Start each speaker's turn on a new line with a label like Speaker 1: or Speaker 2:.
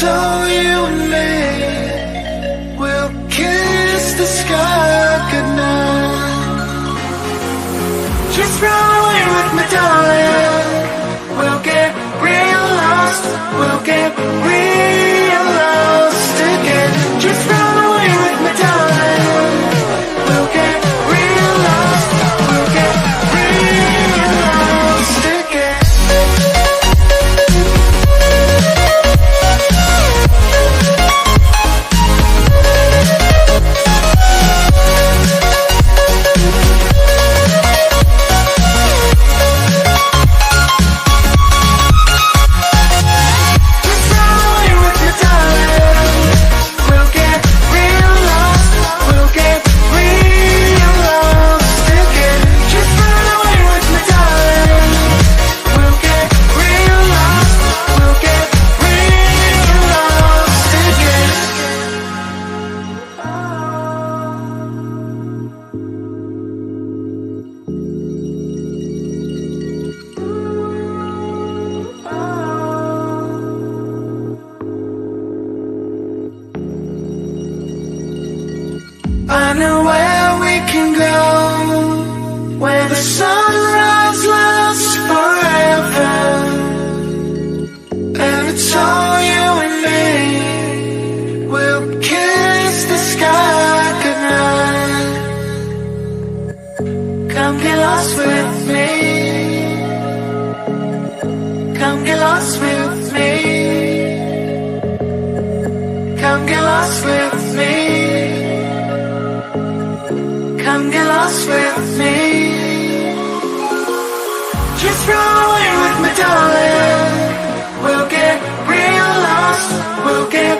Speaker 1: all you and me. We'll kiss the sky goodnight. Just run away with me, darling. We'll get real lost. We'll get real lost again. Just run away with me, darling. We'll get real lost. We'll get real lost again. I know where we can go, where the sunrise lasts forever, and it's all you and me. We'll kiss the sky goodnight. Come get lost with me. Come get lost with me. Come get lost with me. Come get lost with me. Just run away with me, darling. We'll get real lost. We'll get